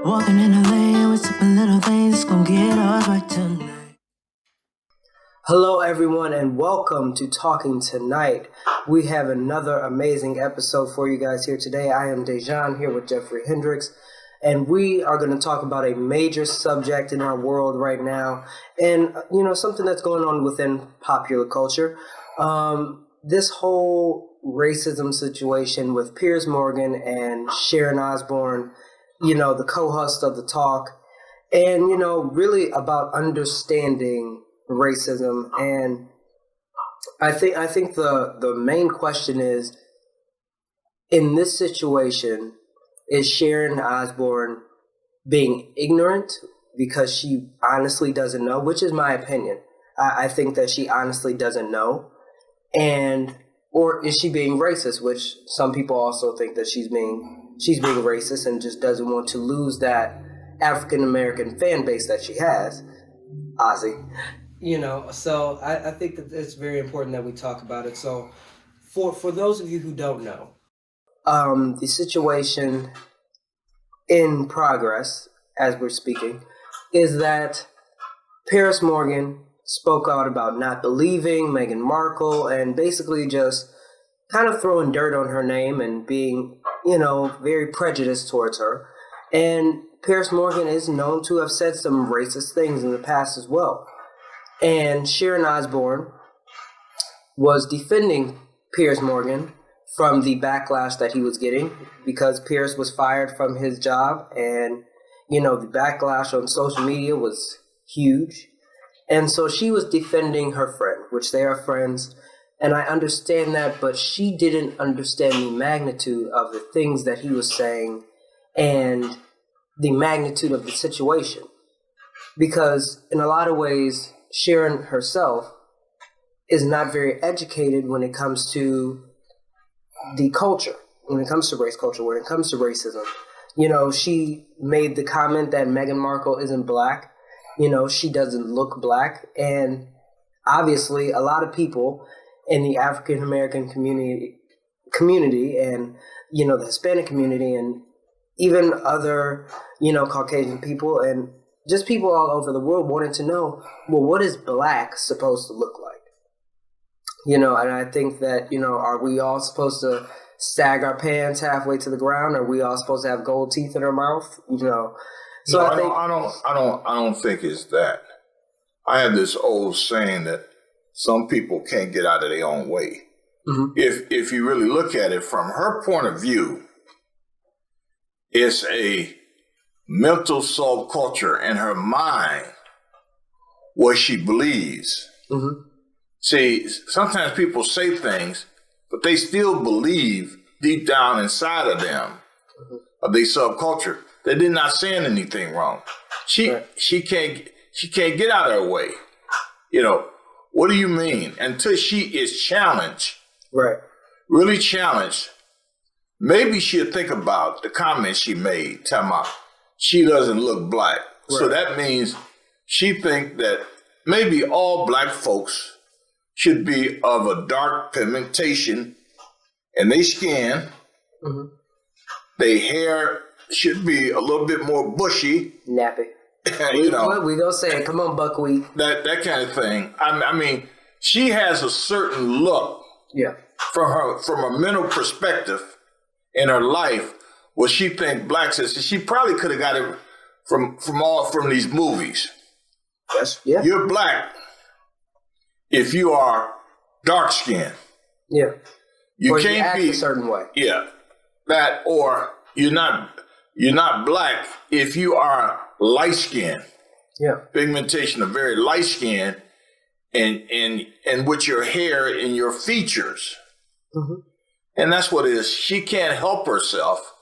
Walking in the lane with some little things gonna get us right tonight. Hello, everyone, and welcome to Talking Tonight. We have another amazing episode for you guys here today. I am Deijon here with Jeffrey Hendricks, and we are going to talk about a major subject in our world right now, and something that's going on within popular culture. This whole racism situation with Piers Morgan and Sharon Osborne, the co-host of the talk, and really about understanding racism. And I think the main question is, in this situation, is Sharon Osborne being ignorant because she honestly doesn't know, which is my opinion. I think that she honestly doesn't know, or is she being racist, which some people also think that she's being racist and just doesn't want to lose that African American fan base that she has. Ozzy. So I think that it's very important that we talk about it. So for those of you who don't know, the situation in progress as we're speaking is that Piers Morgan spoke out about not believing Meghan Markle and basically just kind of throwing dirt on her name and being, very prejudiced towards her. And Piers Morgan is known to have said some racist things in the past as well. And Sharon Osborne was defending Piers Morgan from the backlash that he was getting because Piers was fired from his job, and the backlash on social media was huge. And so she was defending her friend, which they are friends, and I understand that, but she didn't understand the magnitude of the things that he was saying and the magnitude of the situation. Because in a lot of ways, Sharon herself is not very educated when it comes to the culture, when it comes to race culture, when it comes to racism. She made the comment that Meghan Markle isn't black. She doesn't look black. And obviously, a lot of people in the African American community and, the Hispanic community and even other, Caucasian people and just people all over the world wanted to know, well, what is black supposed to look like? And I think that, are we all supposed to sag our pants halfway to the ground? Are we all supposed to have gold teeth in our mouth? So no, I don't think it's that. I have this old saying that some people can't get out of their own way. Mm-hmm. If you really look at it from her point of view, it's a mental subculture in her mind what she believes. Mm-hmm. See, sometimes people say things, but they still believe deep down inside of them, mm-hmm. of their subculture, that they're not saying anything wrong. She can't get out of her way. What do you mean? Until she is challenged, right? Really challenged, maybe she'll think about the comments she made, talking about she doesn't look black. Right. So that means she think that maybe all black folks should be of a dark pigmentation in their skin. Mm-hmm. Their hair should be a little bit more bushy. Nappy. We gonna say it. Come on, buckwheat. That kind of thing. I mean, she has a certain look. Yeah. From a mental perspective in her life, what she think blacks is. She probably could have got it from these movies. Yes. Yeah. You're black if you are dark skinned. Yeah. You or can't you act be a certain way. Yeah. That, or you're not black if you are light skinned. Yeah. Pigmentation of very light skin and with your hair and your features. Mm-hmm. And that's what it is. She can't help herself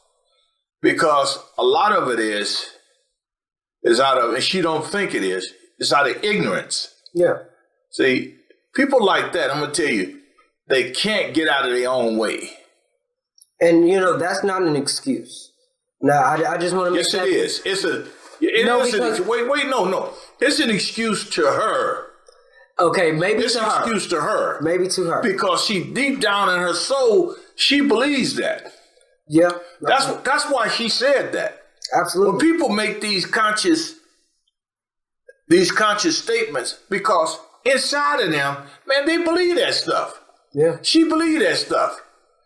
because a lot of it is out of, and she don't think it is, it's out of ignorance. Yeah. See, people like that, I'm going to tell you, they can't get out of their own way. And, that's not an excuse. Now, I just want to make Yes, it is. No. It's an excuse to her. Okay, maybe it's to an her. excuse to her. Maybe to her. Because she, deep down in her soul, she believes that. Yeah. That's why she said that. Absolutely. When people make these conscious statements, because inside of them, man, they believe that stuff. Yeah. She believed that stuff.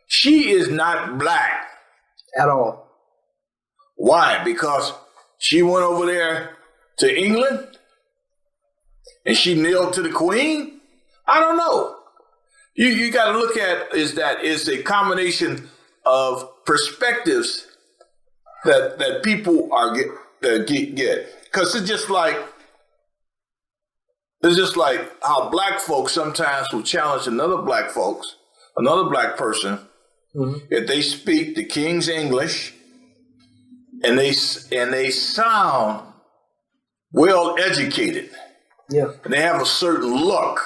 She is not black. At all. Why? Because she went over there to England and she kneeled to the Queen? I don't know. You got to look at is a combination of perspectives that people are get. Because it's just like how black folks sometimes will challenge another black person, if they speak the King's English and they sound well educated. Yeah. And they have a certain look.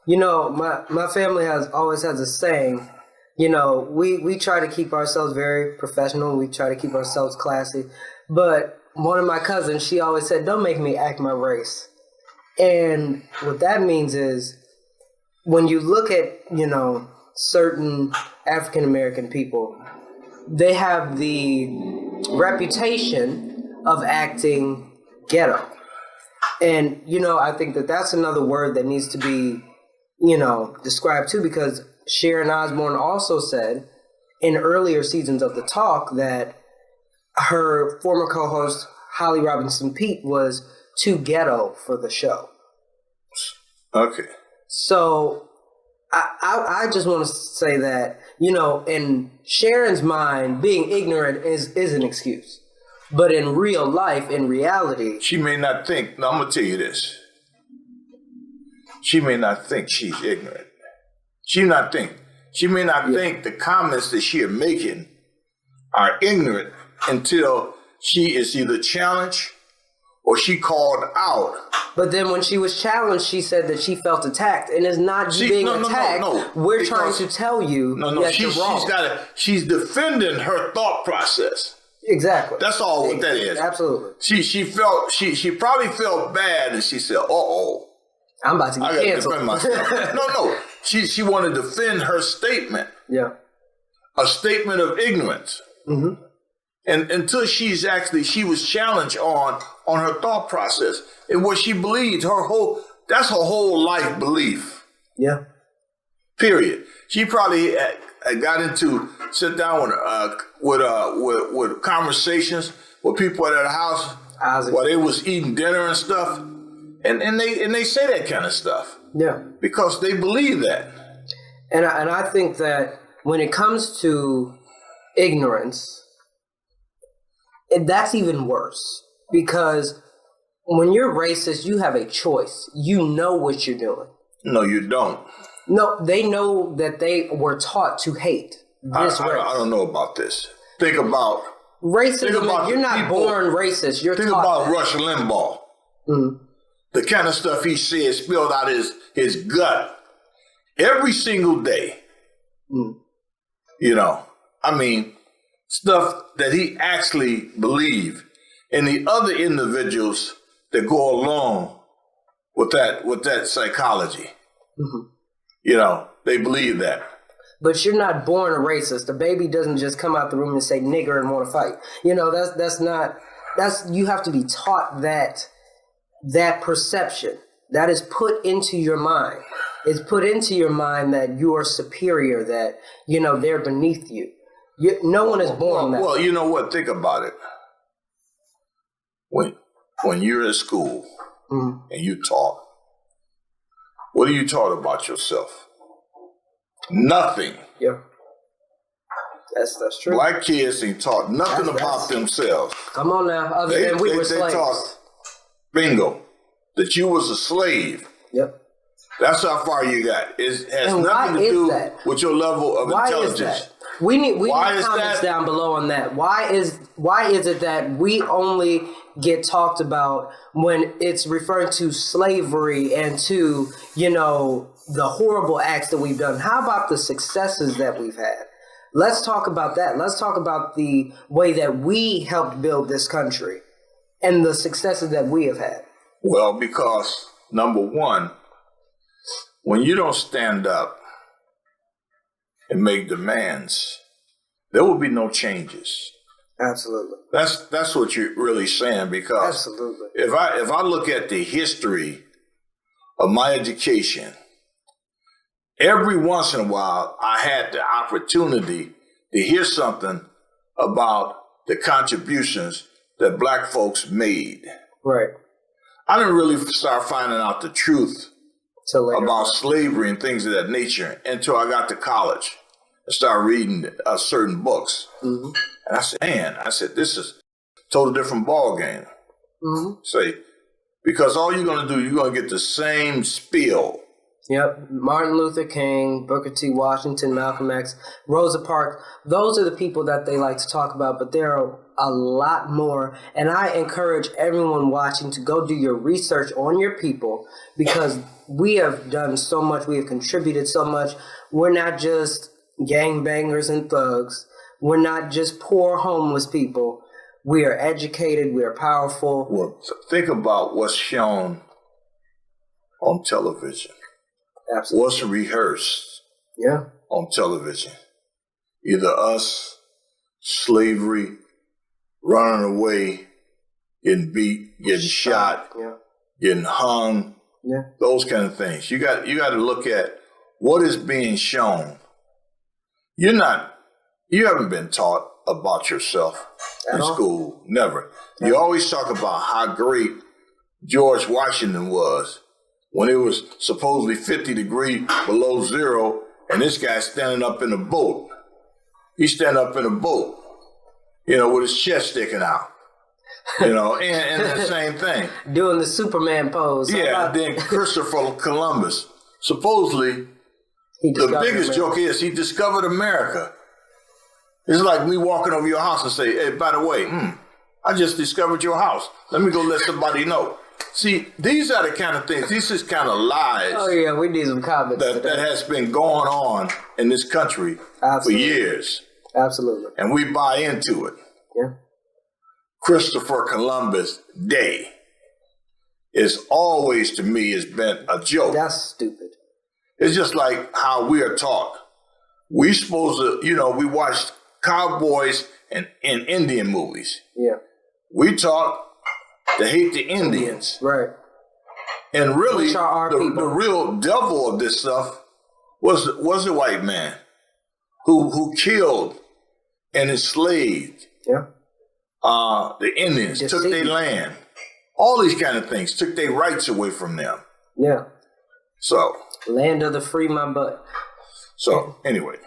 You know, my family always has a saying, you know, we try to keep ourselves very professional. We try to keep ourselves classy. But one of my cousins, she always said, don't make me act my race. And what that means is when you look at, you know, certain African-American people, they have the reputation of acting ghetto. And, you know, I think that that's another word that needs to be, you know, described too, because Sharon Osborne also said in earlier seasons of The Talk that her former co-host, Holly Robinson Peete, was too ghetto for the show. Okay. So I just want to say that, you know, in Sharon's mind, being ignorant is an excuse. But in real life, in reality... She may not think... No, I'm going to tell you this. She may not think she's ignorant. She may not think the comments that she is making are ignorant until she is either challenged or she called out. But then when she was challenged, she said that she felt attacked. And it's not you being attacked. No, we're trying to tell you that you're wrong. She's defending her thought process. Exactly. That's all what that is. Absolutely. She probably felt bad, and she said, "Uh-oh, I'm about to get canceled." Defend myself. No. She wanted to defend her statement. Yeah. A statement of ignorance. Mm-hmm. And until she was challenged on her thought process and what she believed, that's her whole life belief. Yeah. Period. She probably got into sit down with conversations with people at her house while they was eating dinner and stuff, and they say that kind of stuff. Yeah. Because they believe that. And I think that when it comes to ignorance, that's even worse, because when you're racist, you have a choice. You know what you're doing. No, you don't. No, they know that they were taught to hate this race. I don't know about this. Think about racism. You're not born racist. You're think taught about that. Rush Limbaugh. Mm-hmm. The kind of stuff he said spilled out his gut every single day. Mm. You know, I mean, stuff that he actually believed, and the other individuals that go along with that psychology. Mm-hmm. You know, they believe that. But you're not born a racist. The baby doesn't just come out the room and say nigger and want to fight. You know, you have to be taught that perception. That is put into your mind. It's put into your mind that you are superior, that, you know, they're beneath you. No one is born that way. Well, you know what? Think about it. When you're at school mm-hmm. and you taught, what are you taught about yourself? Nothing. Yeah. That's true. Black kids ain't taught nothing about themselves. Come on now. Other than we were slaves. They taught, bingo, that you was a slave. Yep. That's how far you got. It has nothing to do with your level of intelligence. Is that? We need comments down below on that. Why is it that we only get talked about when it's referring to slavery and to, you know, the horrible acts that we've done? How about the successes that we've had? Let's talk about that. Let's talk about the way that we helped build this country and the successes that we have had. Well, because number one, when you don't stand up and make demands, there will be no changes. Absolutely. That's what you're really saying, because absolutely. If I look at the history of my education, every once in a while I had the opportunity to hear something about the contributions that black folks made. Right. I didn't really start finding out the truth about slavery and things of that nature until I got to college and started reading certain books. Mm-hmm. And I said, this is a total different ball game. Mm-hmm. Because all you're going to do, you're going to get the same spiel. Yep. Martin Luther King, Booker T. Washington, Malcolm X, Rosa Parks. Those are the people that they like to talk about, but there are a lot more. And I encourage everyone watching to go do your research on your people, because we have done so much. We have contributed so much. We're not just gangbangers and thugs. We're not just poor homeless people. We are educated. We are powerful. Well, think about what's shown on television. Absolutely. What's rehearsed on television. Either us, slavery, running away, getting beat, getting shot, getting hung, those kind of things. You got to look at what is being shown. You haven't been taught about yourself in school. Never. You always talk about how great George Washington was when it was supposedly 50 degrees below zero, and this guy's standing up in a boat. He's standing up in a boat, with his chest sticking out, and the same thing. Doing the Superman pose. Yeah, then Christopher Columbus, supposedly, the biggest joke is he discovered America. It's like me walking over your house and say, hey, by the way, I just discovered your house. Let me go let somebody know. See, these are the kind of things, these is kind of lies. Oh, yeah, we need some comments. That has been going on in this country for years. Absolutely. And we buy into it. Yeah. Christopher Columbus Day is always, to me, has been a joke. That's stupid. It's just like how we are taught. We supposed to, we watched cowboys and Indian movies. Yeah. We taught to hate the Indians. Right. And really, the real devil of this stuff was the white man who killed and enslaved the Indians, took their land. All these kind of things, took their rights away from them. Yeah. So. Land of the free, my butt. So, anyway.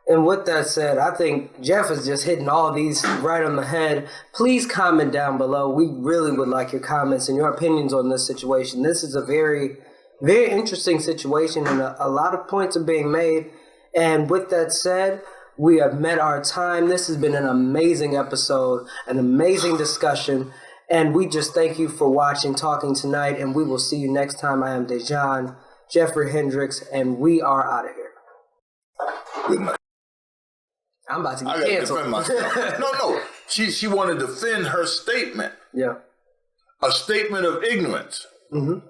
And with that said, I think Jeff is just hitting all these right on the head. Please comment down below. We really would like your comments and your opinions on this situation. This is a very, very interesting situation, and a lot of points are being made. And with that said, we have met our time. This has been an amazing episode, an amazing discussion. And we just thank you for watching Talking Tonight, and we will see you next time. I am Deijon, Jeffrey Hendricks, and we are out of here. Good night. I'm about to get canceled. Defend myself. No. She wanted to defend her statement. Yeah. A statement of ignorance. Mm-hmm.